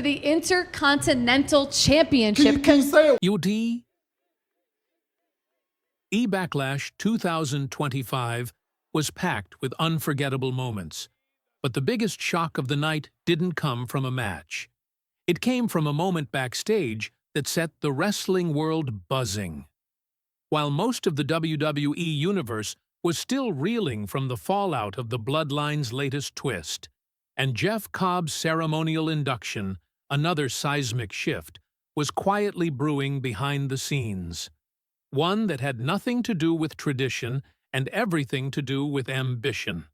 the Intercontinental Championship. Can you say it? UD E-Backlash 2025 was packed with unforgettable moments, but the biggest shock of the night didn't come from a match. It came from a moment backstage that set the wrestling world buzzing. While most of the WWE universe was still reeling from the fallout of the Bloodline's latest twist, and Jeff Cobb's ceremonial induction, another seismic shift, was quietly brewing behind the scenes. One that had nothing to do with tradition and everything to do with ambition.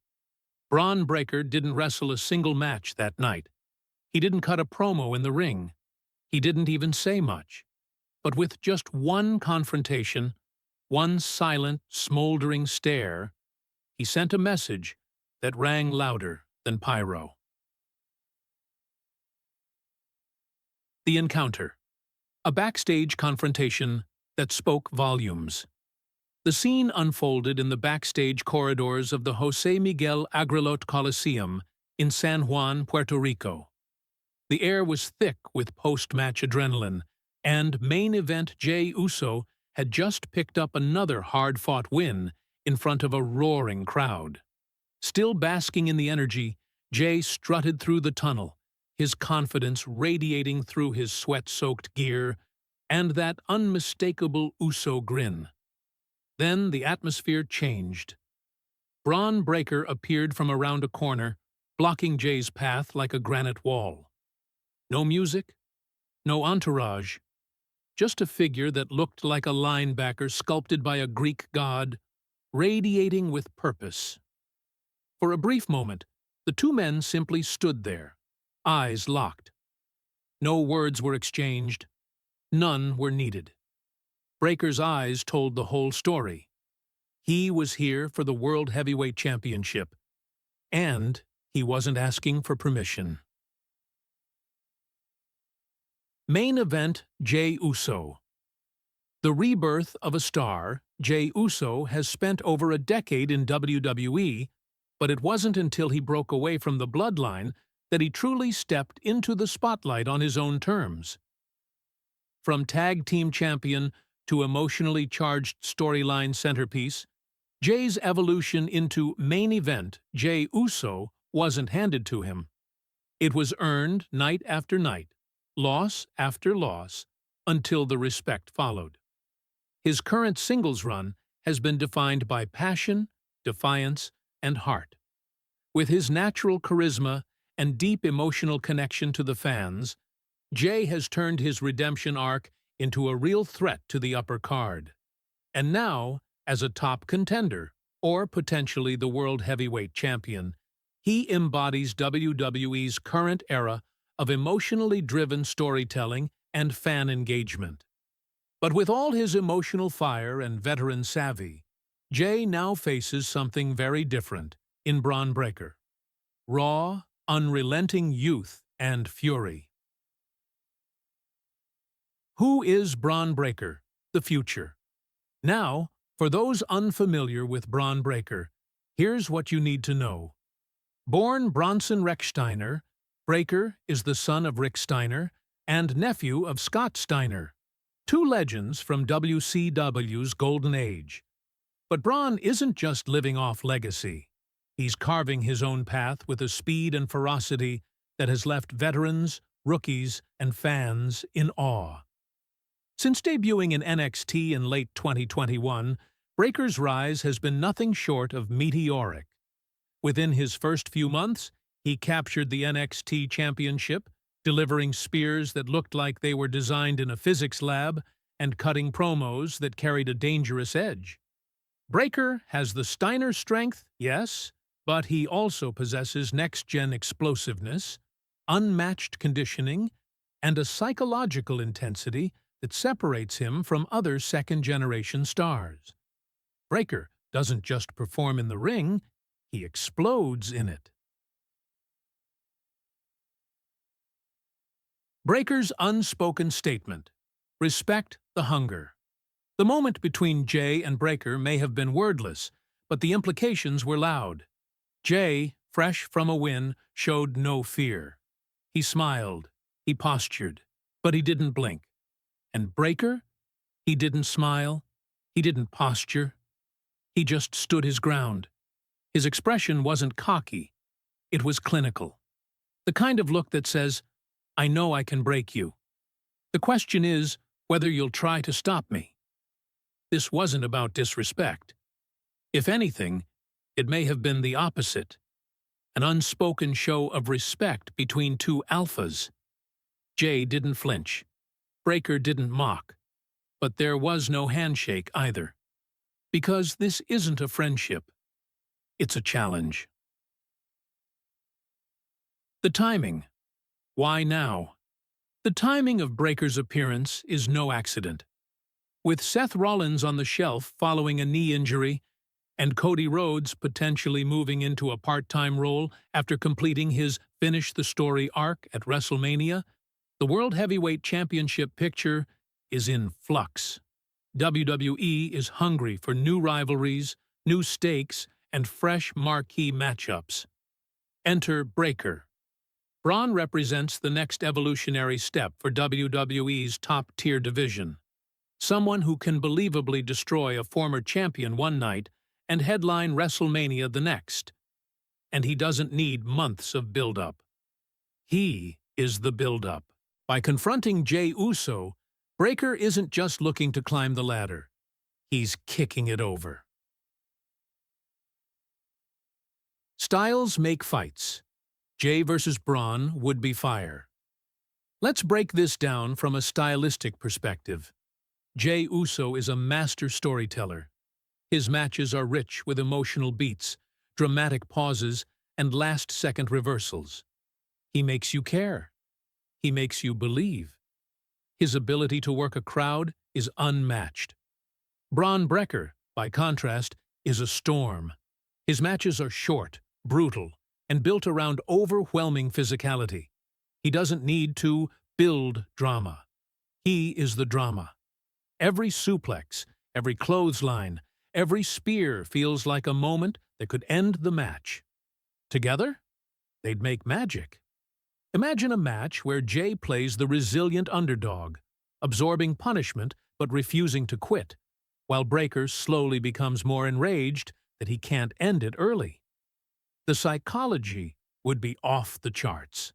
Bron Breakker didn't wrestle a single match that night. He didn't cut a promo in the ring. He didn't even say much. But with just one confrontation, one silent, smoldering stare, he sent a message that rang louder than pyro. The encounter. A backstage confrontation that spoke volumes. The scene unfolded in the backstage corridors of the José Miguel Agrelot Coliseum in San Juan, Puerto Rico. The air was thick with post-match adrenaline, and main event Jey Uso had just picked up another hard-fought win in front of a roaring crowd. Still basking in the energy, Jey strutted through the tunnel, his confidence radiating through his sweat-soaked gear and that unmistakable Uso grin. Then the atmosphere changed. Bron Breakker appeared from around a corner, blocking Jey's path like a granite wall. No music, no entourage, just a figure that looked like a linebacker sculpted by a Greek god, radiating with purpose. For a brief moment, the two men simply stood there, eyes locked. No words were exchanged. None were needed. Breakker's eyes told the whole story. He was here for the World Heavyweight Championship, and he wasn't asking for permission. Main event Jey Uso. The rebirth of a star, Jey Uso has spent over a decade in WWE, but it wasn't until he broke away from the Bloodline that he truly stepped into the spotlight on his own terms. From tag team champion to emotionally charged storyline centerpiece, Jey's evolution into main event Jey Uso wasn't handed to him. It was earned night after night, loss after loss, until the respect followed. His current singles run has been defined by passion, defiance, and heart. With his natural charisma and deep emotional connection to the fans, Jey has turned his redemption arc into a real threat to the upper card. And now, as a top contender, or potentially the World Heavyweight Champion, he embodies WWE's current era of emotionally driven storytelling and fan engagement. But with all his emotional fire and veteran savvy, Jey now faces something very different in Bron Breakker. Raw, unrelenting youth and fury. Who is Bron Breakker, the future? Now, for those unfamiliar with Bron Breakker, here's what you need to know. Born Bronson Rechsteiner, Breakker is the son of Rick Steiner and nephew of Scott Steiner, two legends from WCW's golden age. But Bron isn't just living off legacy. He's carving his own path with a speed and ferocity that has left veterans, rookies, and fans in awe. Since debuting in NXT in late 2021, Breakker's rise has been nothing short of meteoric. Within his first few months, he captured the NXT Championship, delivering spears that looked like they were designed in a physics lab and cutting promos that carried a dangerous edge. Breakker has the Steiner strength, yes, but he also possesses next-gen explosiveness, unmatched conditioning, and a psychological intensity that separates him from other second-generation stars. Breakker doesn't just perform in the ring, he explodes in it. Breakker's unspoken statement: respect the hunger. The moment between Jey and Breakker may have been wordless, but the implications were loud. Jey, fresh from a win, showed no fear. He smiled, He postured, but he didn't blink. And Breaker? He didn't smile. He didn't posture. He just stood his ground. His expression wasn't cocky. It was clinical. The kind of look that says, I know I can break you. The question is whether you'll try to stop me. This wasn't about disrespect. If anything, it may have been the opposite. An unspoken show of respect between two alphas. Jey didn't flinch. Breaker didn't mock. But there was no handshake either. Because this isn't a friendship. It's a challenge. The timing. Why now? The timing of Breaker's appearance is no accident. With Seth Rollins on the shelf following a knee injury, and Cody Rhodes potentially moving into a part-time role after completing his Finish the Story arc at WrestleMania, the World Heavyweight Championship picture is in flux. WWE is hungry for new rivalries, new stakes, and fresh marquee matchups. Enter Breaker. Bron represents the next evolutionary step for WWE's top-tier division. Someone who can believably destroy a former champion one night and headline WrestleMania the next. And he doesn't need months of build-up. He is the build-up. By confronting Jey Uso, Breaker isn't just looking to climb the ladder. He's kicking it over. Styles make fights. Jey versus Bron would be fire. Let's break this down from a stylistic perspective. Jey Uso is a master storyteller. His matches are rich with emotional beats, dramatic pauses, and last-second reversals. He makes you care. He makes you believe. His ability to work a crowd is unmatched. Bron Breakker, by contrast, is a storm. His matches are short, brutal, and built around overwhelming physicality. He doesn't need to build drama. He is the drama. Every suplex, every clothesline, every spear feels like a moment that could end the match. Together, they'd make magic. Imagine a match where Jey plays the resilient underdog, absorbing punishment but refusing to quit, while Breakker slowly becomes more enraged that he can't end it early. The psychology would be off the charts.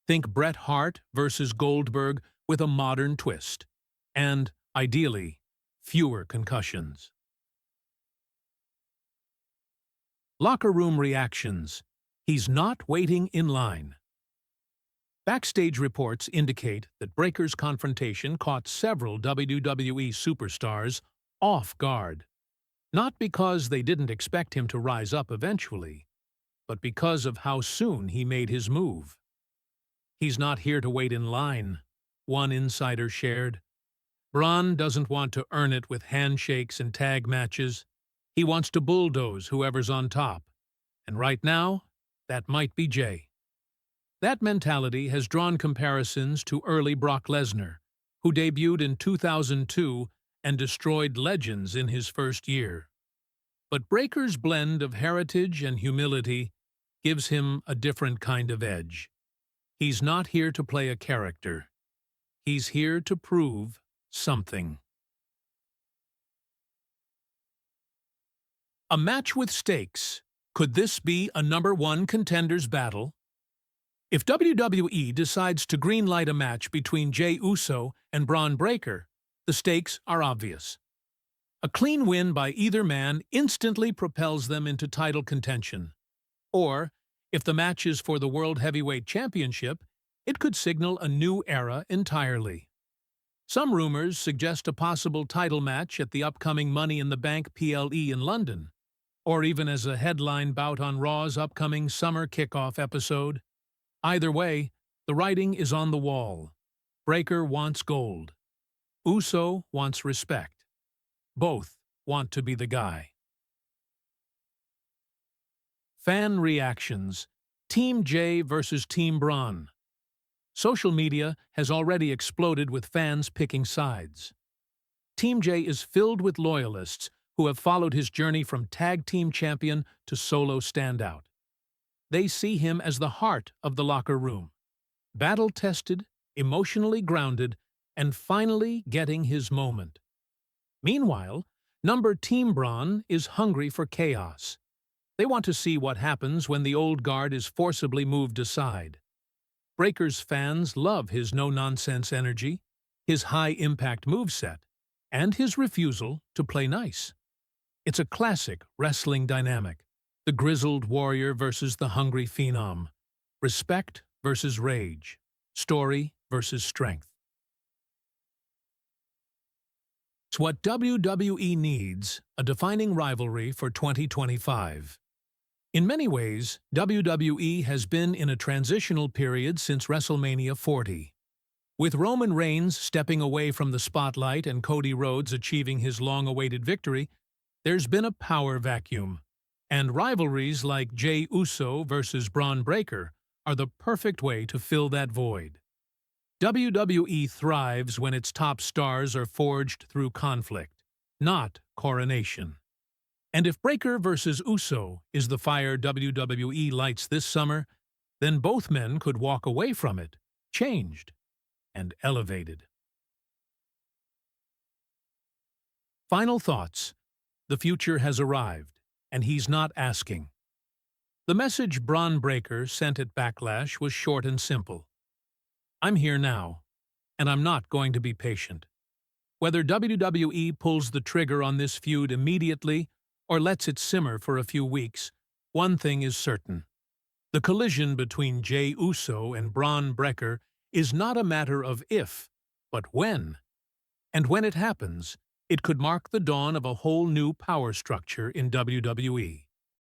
Think Bret Hart versus Goldberg with a modern twist. And, ideally, fewer concussions. Locker room reactions. He's not waiting in line. Backstage reports indicate that Breakker's confrontation caught several WWE superstars off guard. Not because they didn't expect him to rise up eventually, but because of how soon he made his move. He's not here to wait in line, one insider shared. Bron doesn't want to earn it with handshakes and tag matches. He wants to bulldoze whoever's on top. And right now, that might be Jey. That mentality has drawn comparisons to early Brock Lesnar, who debuted in 2002 and destroyed legends in his first year. But Breakker's blend of heritage and humility gives him a different kind of edge. He's not here to play a character. He's here to prove something. A match with stakes. Could this be a #1 contenders battle? If WWE decides to greenlight a match between Jey Uso and Bron Breakker, the stakes are obvious. A clean win by either man instantly propels them into title contention. Or, if the match is for the World Heavyweight Championship, it could signal a new era entirely. Some rumors suggest a possible title match at the upcoming Money in the Bank PLE in London, or even as a headline bout on Raw's upcoming summer kickoff episode. Either way, the writing is on the wall. Breakker wants gold. Uso wants respect. Both want to be the guy. Fan reactions. Team Jey versus Team Bron. Social media has already exploded with fans picking sides. Team Jey is filled with loyalists who have followed his journey from tag team champion to solo standout. They see him as the heart of the locker room. Battle-tested, emotionally grounded, and finally getting his moment. Meanwhile, number Team Bron is hungry for chaos. They want to see what happens when the old guard is forcibly moved aside. Breaker's fans love his no-nonsense energy, his high-impact moveset, and his refusal to play nice. It's a classic wrestling dynamic, the grizzled warrior versus the hungry phenom, respect versus rage, story versus strength. It's what WWE needs, a defining rivalry for 2025. In many ways, WWE has been in a transitional period since WrestleMania 40. With Roman Reigns stepping away from the spotlight and Cody Rhodes achieving his long-awaited victory, there's been a power vacuum. And rivalries like Jey Uso versus Bron Breakker are the perfect way to fill that void. WWE thrives when its top stars are forged through conflict, not coronation. And if Breakker versus Uso is the fire WWE lights this summer, then both men could walk away from it, changed and elevated. Final thoughts. The future has arrived, and he's not asking. The message Bron Breakker sent at Backlash was short and simple. I'm here now, and I'm not going to be patient. Whether WWE pulls the trigger on this feud immediately or lets it simmer for a few weeks, one thing is certain. The collision between Jey Uso and Bron Breakker is not a matter of if, but when. And when it happens, it could mark the dawn of a whole new power structure in WWE.